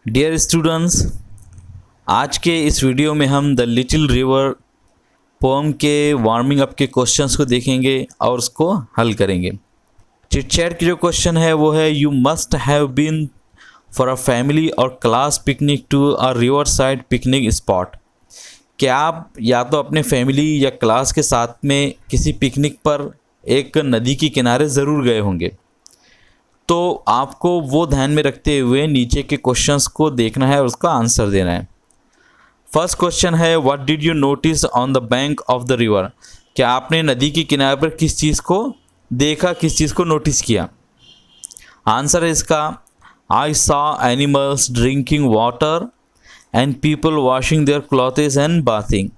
Dear students, आज के इस वीडियो में हम द लिटिल रिवर पोम के वार्मिंग अप के क्वेश्चंस को देखेंगे और उसको हल करेंगे। चिट चैट की जो क्वेश्चन है वो है, you must have been for a family और class picnic to a river side picnic spot. क्या आप या तो अपने फैमिली या क्लास के साथ में किसी पिकनिक पर एक नदी के किनारे ज़रूर गए होंगे। तो आपको वो ध्यान में रखते हुए नीचे के क्वेश्चंस को देखना है और उसका आंसर देना है। फर्स्ट क्वेश्चन है, what did you notice on the bank of the river. क्या आपने नदी के किनारे पर किस चीज़ को देखा, किस चीज़ को नोटिस किया। आंसर है इसका, I saw animals drinking water and people washing their clothes and bathing.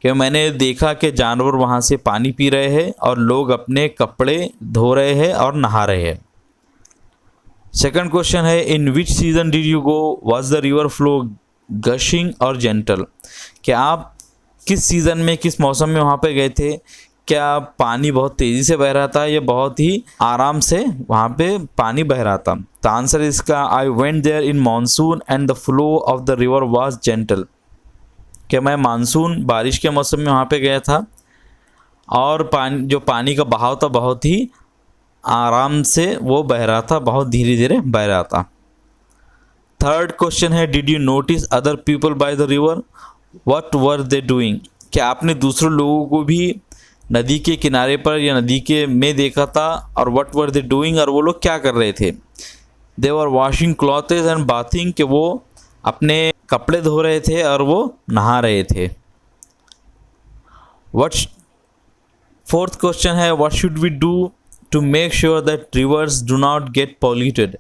कि मैंने देखा कि जानवर वहाँ से पानी पी रहे हैं और लोग अपने कपड़े धो रहे हैं और नहा रहे हैं। सेकंड क्वेश्चन है, in which season did you go, was the river flow gushing और जेंटल। क्या आप किस सीज़न में, किस मौसम में वहाँ पे गए थे। क्या पानी बहुत तेज़ी से बह रहा था या बहुत ही आराम से वहाँ पे पानी बह रहा था। तो आंसर इसका, I went there in monsoon and the flow of the river was gentle. क्या मैं मानसून बारिश के मौसम में वहाँ पे गया था और पानी का बहाव था बहुत ही आराम से वो बह रहा था, बहुत धीरे धीरे बह रहा था। थर्ड क्वेश्चन है, did you notice other people by the river, what were they doing. क्या आपने दूसरों लोगों को भी नदी के किनारे पर या नदी के में देखा था, और व्हाट वर दे डूइंग, और वो लोग क्या कर रहे थे। दे वर वॉशिंग क्लॉथेस एंड बाथिंग, कि वो अपने कपड़े धो रहे थे और वो नहा रहे थे। फोर्थ क्वेश्चन है, what should we do to make sure that rivers do not get polluted.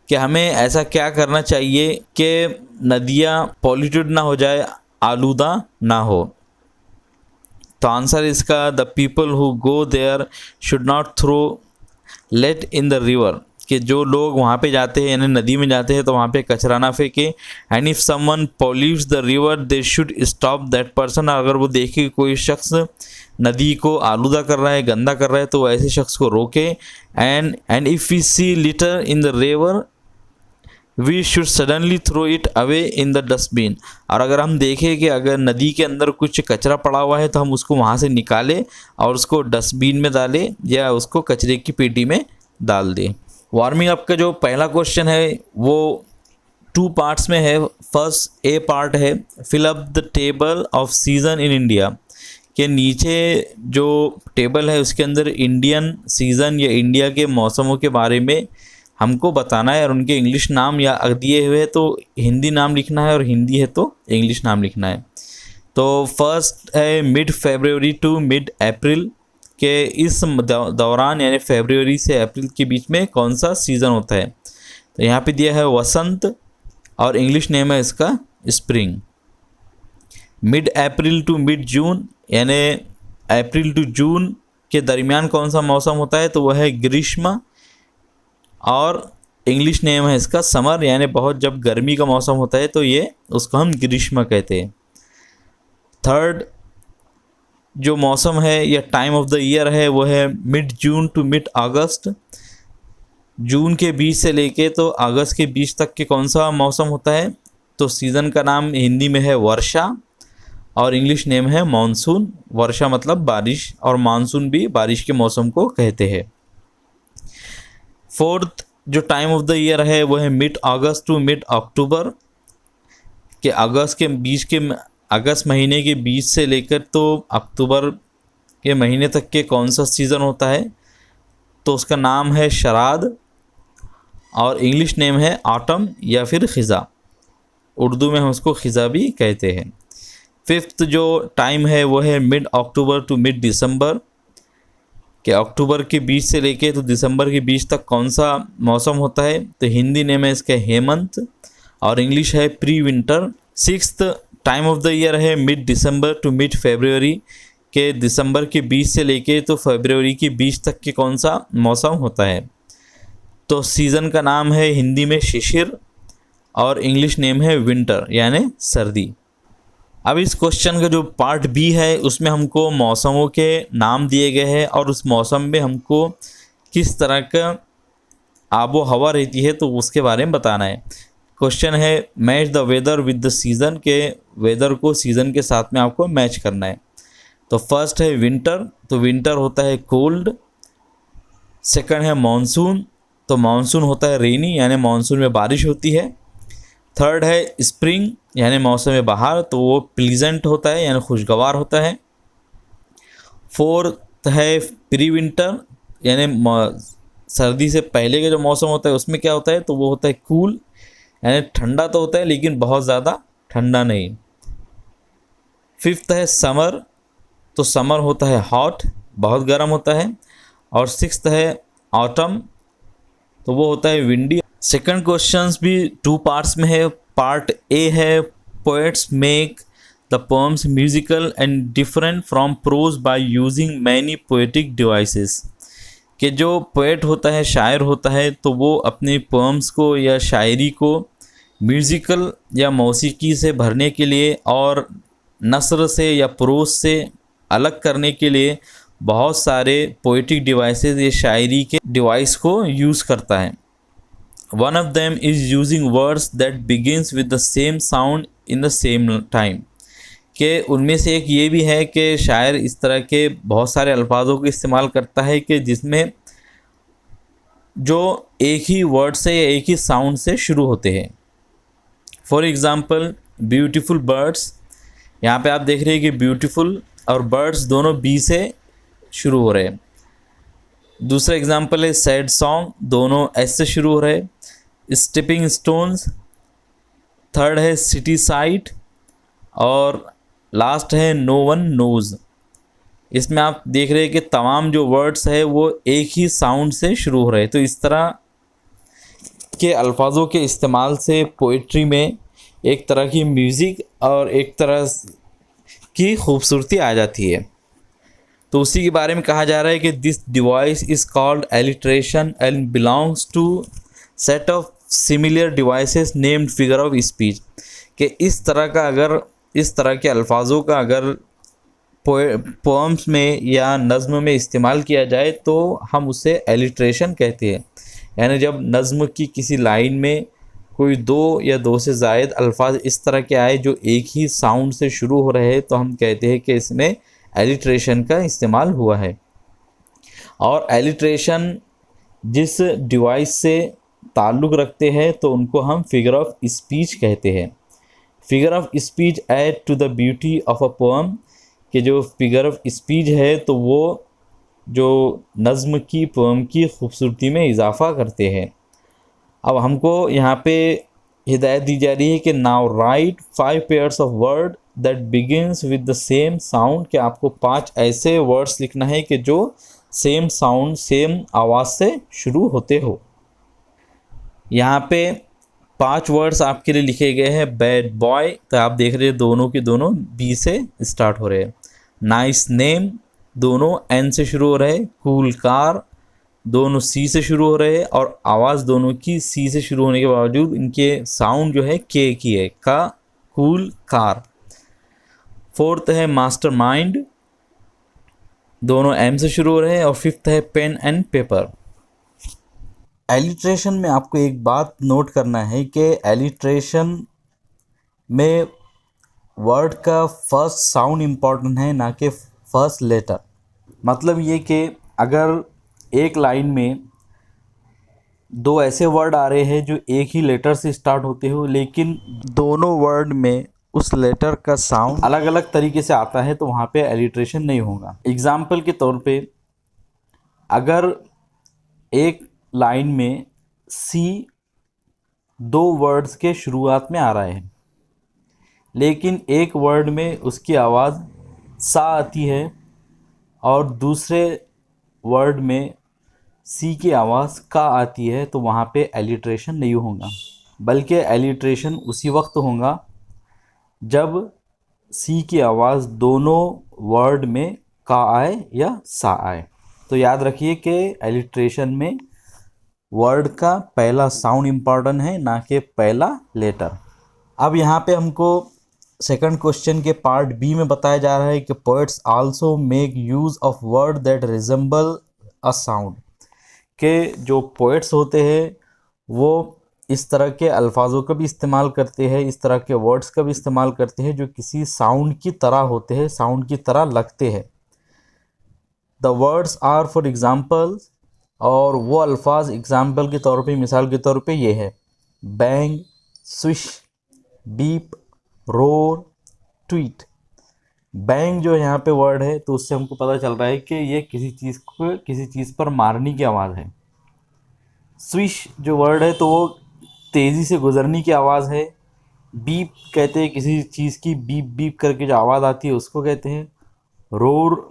कि हमें ऐसा क्या करना चाहिए कि नदियाँ पॉल्यूटेड ना हो जाए, आलूदा ना हो। तो आंसर इसका, the people who go there should not throw litter in the river. कि जो लोग वहाँ पे जाते हैं यानी नदी में जाते हैं तो वहाँ पे कचरा ना फेंके। And if someone pollutes the river they should stop that person. अगर वो देखे कोई शख्स नदी को आलूदा कर रहा है, गंदा कर रहा है, तो ऐसे शख्स को रोके। And if we see litter in the river we should suddenly throw it away in the dustbin. और अगर हम देखें कि अगर नदी के अंदर कुछ कचरा पड़ा हुआ है तो हम उसको वहाँ से निकालें और उसको डस्टबिन में डालें या उसको कचरे की पेटी में डाल दें। वार्मिंग अप का जो पहला क्वेश्चन है वो 2 पार्ट्स में है। फर्स्ट ए पार्ट है, fill up the table of season in India. के नीचे जो टेबल है उसके अंदर इंडियन सीज़न या इंडिया के मौसमों के बारे में हमको बताना है और उनके इंग्लिश नाम या दिए हुए तो हिंदी नाम लिखना है और हिंदी है तो इंग्लिश नाम लिखना है। तो फर्स्ट है मिड फरवरी टू मिड अप्रैल। के इस दौरान यानी फरवरी से अप्रैल के बीच में कौन सा सीज़न होता है। तो यहाँ पे दिया है वसंत और इंग्लिश नेम है इसका spring. Mid April to mid June यानी अप्रैल टू जून के दरमियान कौन सा मौसम होता है, तो वह है ग्रीष्म और इंग्लिश नेम है इसका समर। यानी बहुत जब गर्मी का मौसम होता है तो ये उसको हम ग्रीष्म कहते हैं। थर्ड जो मौसम है या टाइम ऑफ द ईयर है वो है मिड जून टू मिड अगस्त। जून के बीच से लेके तो अगस्त के बीच तक के कौन सा मौसम होता है, तो सीज़न का नाम हिंदी में है वर्षा और इंग्लिश नेम है मानसून। वर्षा मतलब बारिश और मानसून भी बारिश के मौसम को कहते हैं। फोर्थ जो टाइम ऑफ द ईयर है वो है मिड अगस्त टू मिड अक्टूबर। के अगस्त महीने के बीच से लेकर तो अक्टूबर के महीने तक के कौन सा सीज़न होता है, तो उसका नाम है शराद और इंग्लिश नेम है ऑटम या फिर खिज़ा। उर्दू में हम उसको खिज़ा भी कहते हैं। फिफ्थ जो टाइम है वो है मिड अक्टूबर टू मिड दिसंबर। कि अक्टूबर के बीच से लेके तो दिसंबर के बीच तक कौन सा मौसम होता है, तो हिंदी नेम है इसका हेमंत और इंग्लिश है pre winter. Sixth time of the year है मिड दिसंबर टू मिड फरवरी। के दिसंबर के बीच से लेके तो फरवरी के बीच तक के कौन सा मौसम होता है, तो सीज़न का नाम है हिंदी में शिशिर और इंग्लिश नेम है विंटर यानी सर्दी। अब इस क्वेश्चन का जो पार्ट बी है उसमें हमको मौसमों के नाम दिए गए हैं और उस मौसम में हमको किस तरह का आबो हवा रहती है तो उसके बारे में बताना है। क्वेश्चन है match the weather with the season, के वेदर को सीज़न के साथ में आपको मैच करना है। तो फर्स्ट है विंटर, तो विंटर होता है कोल्ड। सेकंड है मॉनसून, तो मॉनसून होता है रेनी, यानी मॉनसून में बारिश होती है। थर्ड है स्प्रिंग, यानी मौसम बहार, तो वो प्लीजेंट होता है यानी खुशगवार होता है। फोर्थ है प्री विंटर, यानी सर्दी से पहले का जो मौसम होता है उसमें क्या होता है, तो वो होता है कूल, यानी ठंडा तो होता है लेकिन बहुत ज़्यादा ठंडा नहीं। फिफ्थ है समर, तो समर होता है हॉट, बहुत गर्म होता है। और सिक्स्थ है ऑटम, तो वो होता है विंडी। सेकंड क्वेश्चंस भी टू पार्ट्स में है। पार्ट ए है poets make the poems musical and different from prose by using many poetic devices, कि जो पोएट होता है, शायर होता है, तो वो अपने पोएम्स को या शायरी को म्यूज़िकल या मौसीकी से भरने के लिए और नस्र से या प्रोज से अलग करने के लिए बहुत सारे पोएटिक डिवाइसेस या शायरी के डिवाइस को यूज़ करता है। One of them is using words that begins with the same sound in the same time, कि उनमें से एक ये भी है कि शायर इस तरह के बहुत सारे अल्फाजों को इस्तेमाल करता है कि जिसमें जो एक ही वर्ड से या एक ही साउंड से शुरू होते हैं। फॉर एग्ज़ाम्पल ब्यूटीफुल बर्ड्स, यहाँ पे आप देख रहे हैं कि ब्यूटीफुल और बर्ड्स दोनों बी से शुरू हो रहे हैं। दूसरा एग्जाम्पल है सैड सॉन्ग, दोनों एस से शुरू हो रहे हैं। स्टेपिंग स्टोन्स, थर्ड है सिटी साइट, और लास्ट है नो वन नोज़। इसमें आप देख रहे हैं कि तमाम जो वर्ड्स है वो एक ही साउंड से शुरू हो रहे हैं। तो इस तरह के अल्फाजों के इस्तेमाल से पोइट्री में एक तरह की म्यूज़िक और एक तरह की खूबसूरती आ जाती है। तो उसी के बारे में कहा जा रहा है कि this device is called alliteration and belongs to set of similar devices named figure of speech, कि इस तरह के अल्फाजों का अगर पोएम्स में या नज़्म में इस्तेमाल किया जाए तो हम उसे एलिट्रेशन कहते हैं। यानी जब नज़्म की किसी लाइन में कोई दो या दो से ज़ायद अल्फाज इस तरह के आए जो एक ही साउंड से शुरू हो रहे हैं, तो हम कहते हैं कि इसमें एलिट्रेशन का इस्तेमाल हुआ है। और एलिट्रेशन जिस डिवाइस से ताल्लुक़ रखते हैं तो उनको हम फिगर ऑफ स्पीच कहते हैं। Figure of speech add to the beauty of a poem, कि जो फिगर ऑफ स्पीच है तो वो जो नज़्म की पोएम की खूबसूरती में इजाफ़ा करते हैं। अब हमको यहाँ पे हिदायत दी जा रही है कि now right 5 pairs of word that begins with the same sound, कि आपको 5 ऐसे वर्ड्स लिखना है कि जो सेम साउंड, सेम आवाज़ से शुरू होते हो। यहाँ पे 5 वर्ड्स आपके लिए लिखे गए हैं। बैड बॉय, तो आप देख रहे हैं दोनों के दोनों बी से स्टार्ट हो रहे हैं। नाइस नेम, दोनों एन से शुरू हो रहे हैं। कूल कार, दोनों सी से शुरू हो रहे हैं, और आवाज़ दोनों की सी से शुरू होने के बावजूद इनके साउंड जो है के की है, का, कूल कार। फोर्थ है मास्टर माइंड, दोनों एम से शुरू हो रहे हैं। और फिफ्थ है पेन एंड पेपर। एलिट्रेशन में आपको एक बात नोट करना है कि एलिट्रेशन में वर्ड का फर्स्ट साउंड इम्पॉर्टेंट है, ना कि फर्स्ट लेटर। मतलब ये कि अगर एक लाइन में 2 ऐसे वर्ड आ रहे हैं जो एक ही लेटर से स्टार्ट होते हो, लेकिन दोनों वर्ड में उस लेटर का साउंड अलग अलग तरीके से आता है, तो वहाँ पे एलिट्रेशन नहीं होगा। एग्जाम्पल के तौर पे अगर एक लाइन में सी 2 वर्ड्स के शुरुआत में आ रहा है, लेकिन एक वर्ड में उसकी आवाज़ सा आती है और दूसरे वर्ड में सी की आवाज़ का आती है, तो वहाँ पे एलिट्रेशन नहीं होगा, बल्कि एलिट्रेशन उसी वक्त होगा जब सी की आवाज़ दोनों वर्ड में का आए या सा आए। तो याद रखिए कि एलिट्रेशन में वर्ड का पहला साउंड इम्पॉर्टेंट है, ना कि पहला लेटर। अब यहाँ पे हमको सेकंड क्वेश्चन के पार्ट बी में बताया जा रहा है कि poets also make use of word that resemble a sound, के जो पोएट्स होते हैं वो इस तरह के अल्फाजों का भी इस्तेमाल करते हैं, इस तरह के वर्ड्स का भी इस्तेमाल करते हैं जो किसी साउंड की तरह होते हैं, साउंड की तरह लगते हैं। The words are for example, और वो अल्फाज एग्जाम्पल के तौर पे, मिसाल के तौर पे ये है bang, swish, beep, roar, tweet. Bang जो यहाँ पे वर्ड है तो उससे हमको पता चल रहा है कि ये किसी चीज़ को किसी चीज़ पर मारने की आवाज़ है। स्विश जो वर्ड है तो वो तेज़ी से गुजरने की आवाज़ है। बीप कहते हैं किसी चीज़ की बीप बीप करके जो आवाज़ आती है उसको कहते हैं। रोर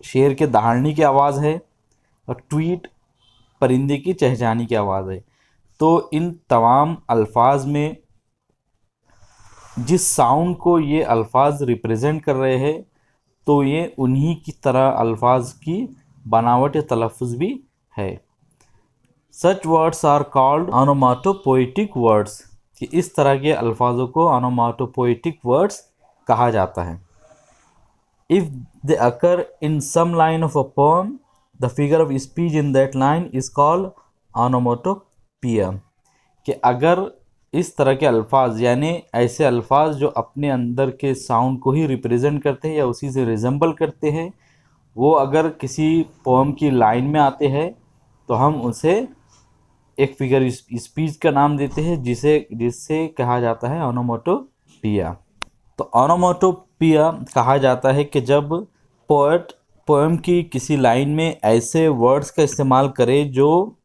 शेर के दहाड़ने की आवाज़ है, और ट्वीट परिंदे की चहचहाने की आवाज़ है। तो इन तमाम अल्फाज में जिस साउंड को ये अल्फाज रिप्रेजेंट कर रहे हैं तो ये उन्हीं की तरह अल्फाज की बनावट या तलफ़ुज़ भी है। Such words are called onomatopoeic words, कि इस तरह के अल्फाजों को ऑनोमाटोपोएटिक वर्ड्स कहा जाता है। If they occur in some line of a poem, the figure of speech in that line is called onomatopoeia, कि अगर इस तरह के अल्फाज यानी ऐसे अल्फाज जो अपने अंदर के साउंड को ही रिप्रेजेंट करते हैं या उसी से रिजेंबल करते हैं, वो अगर किसी पोएम की लाइन में आते हैं तो हम उसे एक फिगर स्पीच का नाम देते हैं जिससे कहा जाता है ऑनोमाटोपिया। तो ऑनोमाटोपिया कहा जाता है कि जब पोएट पोएम की किसी लाइन में ऐसे वर्ड्स का इस्तेमाल करे जो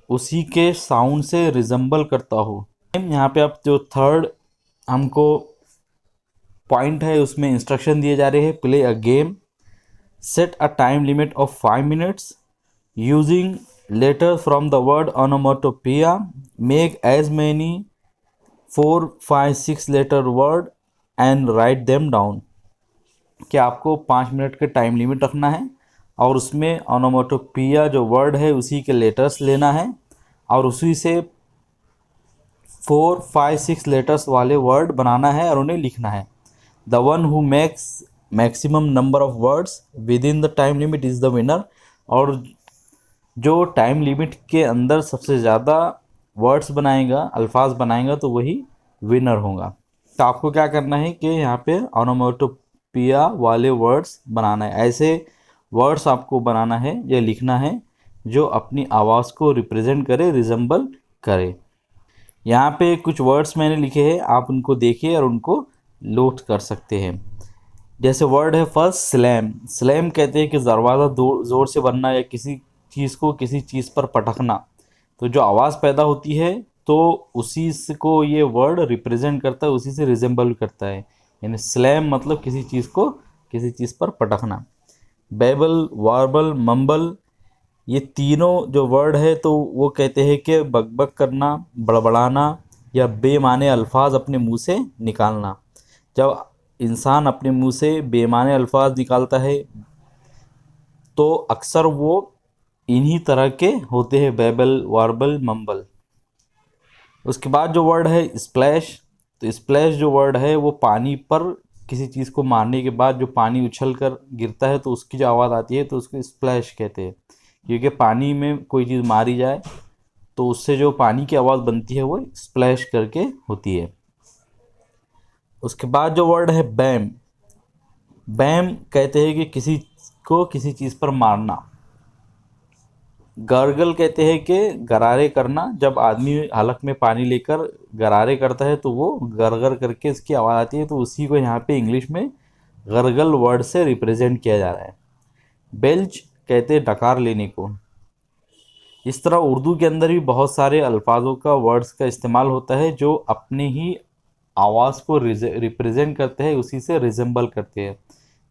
उसी के साउंड से रिजेंबल करता हो। यहाँ पे अब जो थर्ड हमको पॉइंट है उसमें इंस्ट्रक्शन दिए जा रहे हैं। Play a game, set a time limit of 5 minutes, using letter from the word onomatopoeia, make as many 4, 5, 6 letter word and write them down. कि आपको 5 मिनट का टाइम लिमिट रखना है और उसमें ऑनोमाटोपिया जो वर्ड है उसी के लेटर्स लेना है और उसी से 4, 5, 6 लेटर्स वाले वर्ड बनाना है और उन्हें लिखना है। The one who makes maximum number of words with in the time limit is the winner, और जो टाइम लिमिट के अंदर सबसे ज़्यादा वर्ड्स बनाएगा, अल्फाज बनाएगा, तो वही विनर होगा। तो आपको क्या करना है कि यहाँ पे ऑनोमाटोपिया वाले वर्ड्स बनाना है। ऐसे वर्ड्स आपको बनाना है या लिखना है जो अपनी आवाज़ को रिप्रेजेंट करे, रिजेंबल करे। यहाँ पे कुछ वर्ड्स मैंने लिखे हैं, आप उनको देखिए और उनको नोट कर सकते हैं। जैसे वर्ड है फर्स्ट स्लैम। स्लैम कहते हैं कि दरवाज़ा ज़ोर से बनना या किसी चीज़ को किसी चीज़ पर पटकना। तो जो आवाज़ पैदा होती है तो उसी से को ये वर्ड रिप्रेजेंट करता है, उसी से रिजेंबल करता है। यानी स्लैम मतलब किसी चीज़ को किसी चीज़ पर पटकना। बेबल, वार्बल, मम्बल, ये तीनों जो वर्ड है तो वो कहते हैं कि बकबक करना, बड़बड़ाना या बेमाने अल्फाज अपने मुंह से निकालना। जब इंसान अपने मुंह से बेमाने अल्फाज निकालता है तो अक्सर वो इन्हीं तरह के होते हैं, बेबल, वार्बल, मम्बल। उसके बाद जो वर्ड है स्प्लैश। तो स्प्लैश जो वर्ड है वो पानी पर किसी चीज़ को मारने के बाद जो पानी उछल कर गिरता है तो उसकी जो आवाज़ आती है तो उसको स्प्लैश कहते हैं। क्योंकि पानी में कोई चीज़ मारी जाए तो उससे जो पानी की आवाज़ बनती है वो स्प्लैश करके होती है। उसके बाद जो वर्ड है बैम। बैम कहते हैं कि किसी को किसी चीज़ पर मारना। गर्गल कहते हैं कि गरारे करना। जब आदमी हलक में पानी लेकर गरारे करता है तो वो गरगर करके इसकी आवाज़ आती है, तो उसी को यहाँ पे इंग्लिश में गरगल वर्ड से रिप्रेजेंट किया जा रहा है। बेल्च कहते हैं डकार लेने को। इस तरह उर्दू के अंदर भी बहुत सारे अल्फाजों का, वर्ड्स का इस्तेमाल होता है जो अपने ही आवाज़ को रिप्रेजेंट करते हैं, उसी से रिजेंबल करते हैं।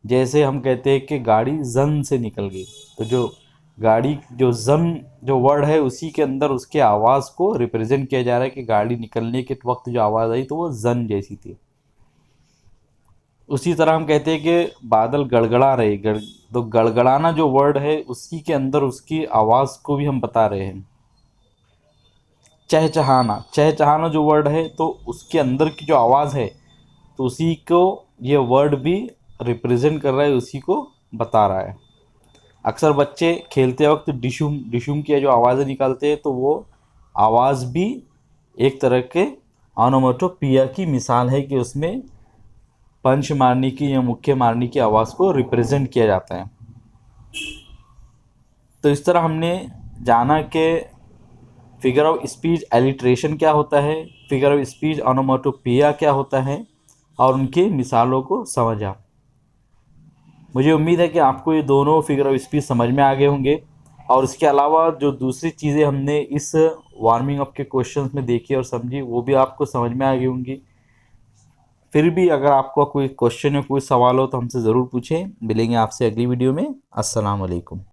जैसे हम कहते हैं कि गाड़ी जन से निकल गई, तो जो गाड़ी जो जन जो वर्ड है उसी के अंदर उसके आवाज़ को रिप्रेजेंट किया जा रहा है कि गाड़ी निकलने के वक्त जो आवाज़ आई तो वो जन जैसी थी। उसी तरह हम कहते हैं कि बादल गड़गड़ा रहे, तो गड़गड़ाना जो वर्ड है उसी के अंदर उसकी आवाज़ को भी हम बता रहे हैं। चहचहाना, चहचहाना जो वर्ड है तो उसके अंदर की जो आवाज़ है तो उसी को ये वर्ड भी रिप्रेजेंट कर रहा है, उसी को बता रहा है। अक्सर बच्चे खेलते वक्त डिशुम डिशुम की जो आवाज़ें निकालते हैं तो वो आवाज़ भी एक तरह के ऑनोमेटोपिया की मिसाल है कि उसमें पंच मारने की या मुक्के मारने की आवाज़ को रिप्रेजेंट किया जाता है। तो इस तरह हमने जाना कि फिगर ऑफ स्पीच एलिट्रेशन क्या होता है, फिगर ऑफ स्पीच ऑनोमेटोपिया क्या होता है और उनकी मिसालों को समझा। मुझे उम्मीद है कि आपको ये दोनों फिगर ऑफ स्पीच समझ में आ गए होंगे और इसके अलावा जो दूसरी चीज़ें हमने इस वार्मिंग अप के क्वेश्चंस में देखी और समझी वो भी आपको समझ में आ गई होंगी। फिर भी अगर आपको कोई क्वेश्चन या कोई सवाल हो तो हमसे ज़रूर पूछें। मिलेंगे आपसे अगली वीडियो में। अस्सलाम वालेकुम।